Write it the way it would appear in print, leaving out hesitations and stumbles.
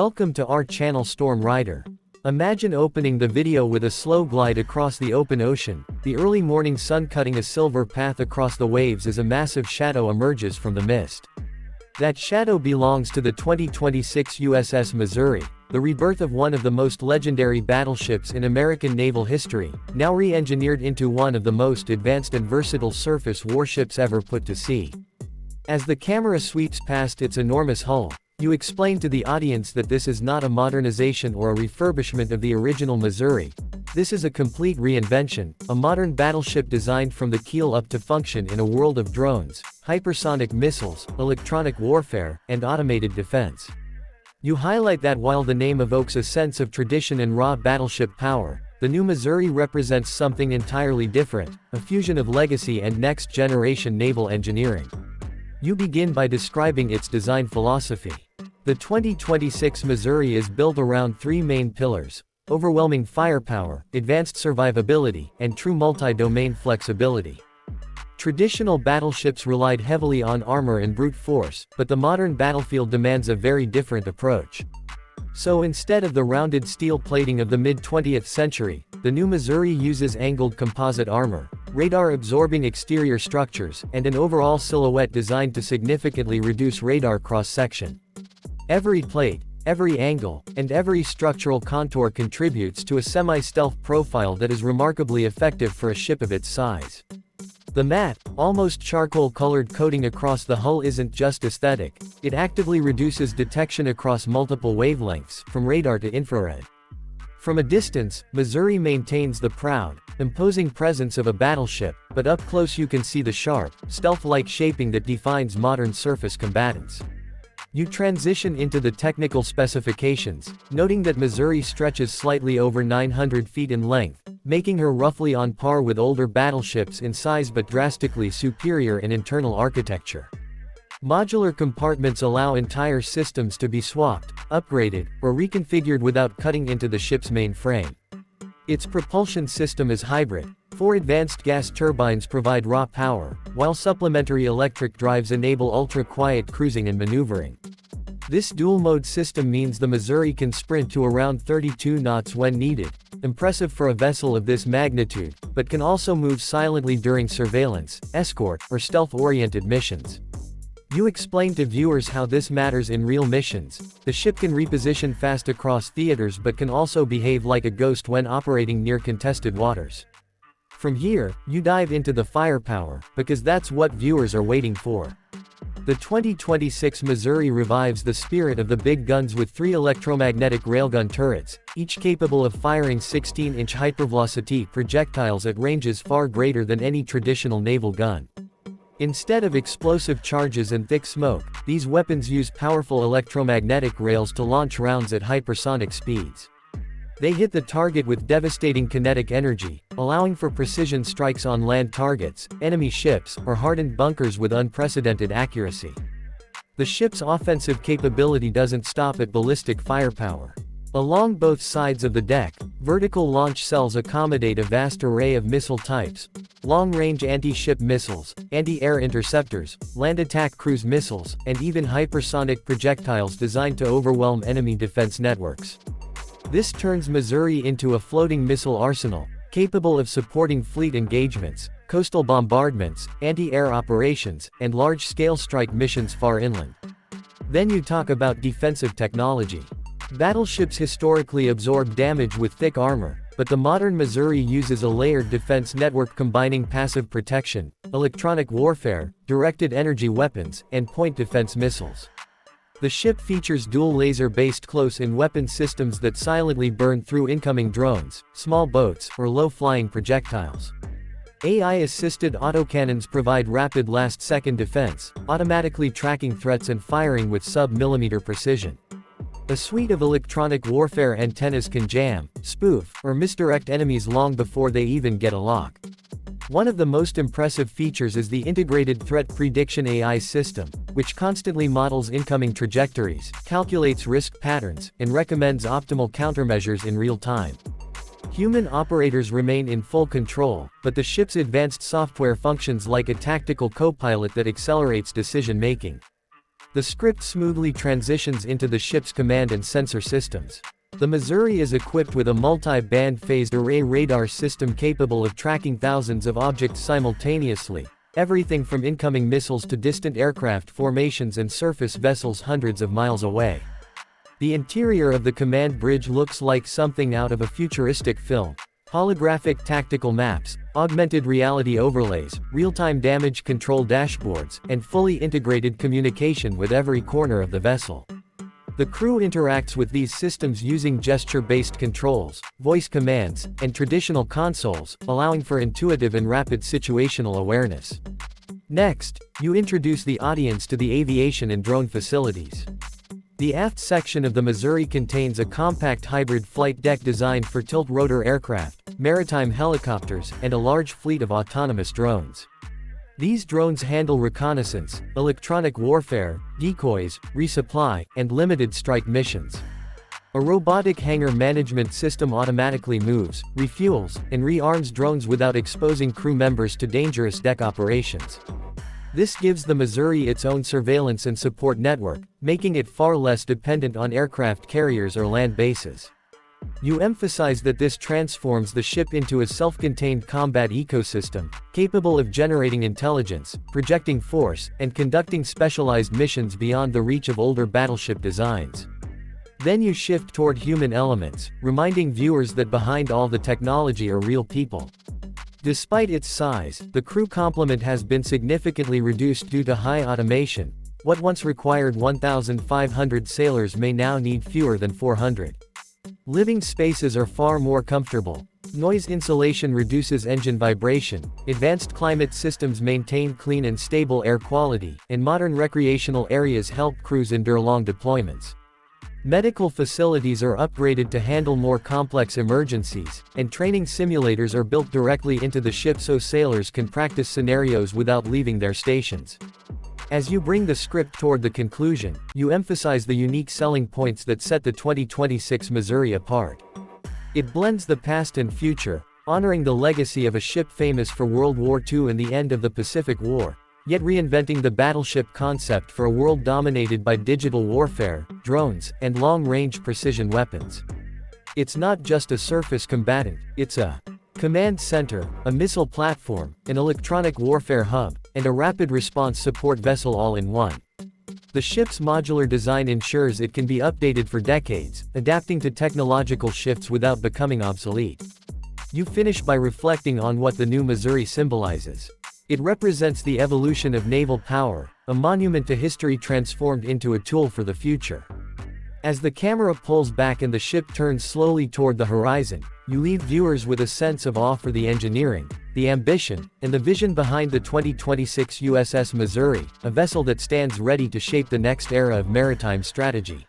Welcome to our channel Storm Rider. Imagine opening the video with a slow glide across the open ocean, the early morning sun cutting a silver path across the waves as a massive shadow emerges from the mist. That shadow belongs to the 2026 USS Missouri, the rebirth of one of the most legendary battleships in American naval history, now re-engineered into one of the most advanced and versatile surface warships ever put to sea. As the camera sweeps past its enormous hull, you explain to the audience that this is not a modernization or a refurbishment of the original Missouri. This is a complete reinvention, a modern battleship designed from the keel up to function in a world of drones, hypersonic missiles, electronic warfare, and automated defense. You highlight that while the name evokes a sense of tradition and raw battleship power, the new Missouri represents something entirely different, a fusion of legacy and next-generation naval engineering. You begin by describing its design philosophy. The 2026 Missouri is built around three main pillars: overwhelming firepower, advanced survivability, and true multi-domain flexibility. Traditional battleships relied heavily on armor and brute force, but the modern battlefield demands a very different approach. So instead of the rounded steel plating of the mid-20th century, the new Missouri uses angled composite armor, radar-absorbing exterior structures, and an overall silhouette designed to significantly reduce radar cross-section. Every plate, every angle, and every structural contour contributes to a semi-stealth profile that is remarkably effective for a ship of its size. The matte, almost charcoal-colored coating across the hull isn't just aesthetic, it actively reduces detection across multiple wavelengths, from radar to infrared. From a distance, Missouri maintains the proud, imposing presence of a battleship, but up close you can see the sharp, stealth-like shaping that defines modern surface combatants. You transition into the technical specifications, noting that Missouri stretches slightly over 900 feet in length, making her roughly on par with older battleships in size but drastically superior in internal architecture. Modular compartments allow entire systems to be swapped, upgraded, or reconfigured without cutting into the ship's main frame. Its propulsion system is hybrid. 4 advanced gas turbines provide raw power, while supplementary electric drives enable ultra-quiet cruising and maneuvering. This dual-mode system means the Missouri can sprint to around 32 knots when needed, impressive for a vessel of this magnitude, but can also move silently during surveillance, escort, or stealth-oriented missions. You explain to viewers how this matters in real missions. The ship can reposition fast across theaters but can also behave like a ghost when operating near contested waters. From here, you dive into the firepower, because that's what viewers are waiting for. The 2026 Missouri revives the spirit of the big guns with 3 electromagnetic railgun turrets, each capable of firing 16-inch hypervelocity projectiles at ranges far greater than any traditional naval gun. Instead of explosive charges and thick smoke, these weapons use powerful electromagnetic rails to launch rounds at hypersonic speeds. They hit the target with devastating kinetic energy, allowing for precision strikes on land targets, enemy ships, or hardened bunkers with unprecedented accuracy. The ship's offensive capability doesn't stop at ballistic firepower. Along both sides of the deck, vertical launch cells accommodate a vast array of missile types: long-range anti-ship missiles, anti-air interceptors, land attack cruise missiles, and even hypersonic projectiles designed to overwhelm enemy defense networks. This turns Missouri into a floating missile arsenal, capable of supporting fleet engagements, coastal bombardments, anti-air operations, and large-scale strike missions far inland. Then you talk about defensive technology. Battleships historically absorb damage with thick armor, but the modern Missouri uses a layered defense network combining passive protection, electronic warfare, directed energy weapons, and point defense missiles. The ship features dual laser-based close-in weapon systems that silently burn through incoming drones, small boats, or low-flying projectiles. AI-assisted autocannons provide rapid last-second defense, automatically tracking threats and firing with sub-millimeter precision. A suite of electronic warfare antennas can jam, spoof, or misdirect enemies long before they even get a lock. One of the most impressive features is the integrated threat prediction AI system, which constantly models incoming trajectories, calculates risk patterns, and recommends optimal countermeasures in real time. Human operators remain in full control, but the ship's advanced software functions like a tactical co-pilot that accelerates decision-making. The script smoothly transitions into the ship's command and sensor systems. The Missouri is equipped with a multi-band phased array radar system capable of tracking thousands of objects simultaneously, everything from incoming missiles to distant aircraft formations and surface vessels hundreds of miles away. The interior of the command bridge looks like something out of a futuristic film. Holographic tactical maps, augmented reality overlays, real-time damage control dashboards, and fully integrated communication with every corner of the vessel. The crew interacts with these systems using gesture-based controls, voice commands, and traditional consoles, allowing for intuitive and rapid situational awareness. Next, you introduce the audience to the aviation and drone facilities. The aft section of the Missouri contains a compact hybrid flight deck designed for tilt-rotor aircraft, maritime helicopters, and a large fleet of autonomous drones. These drones handle reconnaissance, electronic warfare, decoys, resupply, and limited strike missions. A robotic hangar management system automatically moves, refuels, and rearms drones without exposing crew members to dangerous deck operations. This gives the Missouri its own surveillance and support network, making it far less dependent on aircraft carriers or land bases. You emphasize that this transforms the ship into a self-contained combat ecosystem, capable of generating intelligence, projecting force, and conducting specialized missions beyond the reach of older battleship designs. Then you shift toward human elements, reminding viewers that behind all the technology are real people. Despite its size, the crew complement has been significantly reduced due to high automation. What once required 1,500 sailors may now need fewer than 400. Living spaces are far more comfortable. Noise insulation reduces engine vibration, advanced climate systems maintain clean and stable air quality, and modern recreational areas help crews endure long deployments. Medical facilities are upgraded to handle more complex emergencies, and training simulators are built directly into the ship so sailors can practice scenarios without leaving their stations. As you bring the script toward the conclusion, you emphasize the unique selling points that set the 2026 Missouri apart. It blends the past and future, honoring the legacy of a ship famous for World War II and the end of the Pacific War, yet reinventing the battleship concept for a world dominated by digital warfare, drones, and long-range precision weapons. It's not just a surface combatant, it's a command center, a missile platform, an electronic warfare hub, and a rapid response support vessel all in one. The ship's modular design ensures it can be updated for decades, adapting to technological shifts without becoming obsolete. You finish by reflecting on what the new Missouri symbolizes. It represents the evolution of naval power, a monument to history transformed into a tool for the future. As the camera pulls back and the ship turns slowly toward the horizon, you leave viewers with a sense of awe for the engineering, the ambition, and the vision behind the 2026 USS Missouri, a vessel that stands ready to shape the next era of maritime strategy.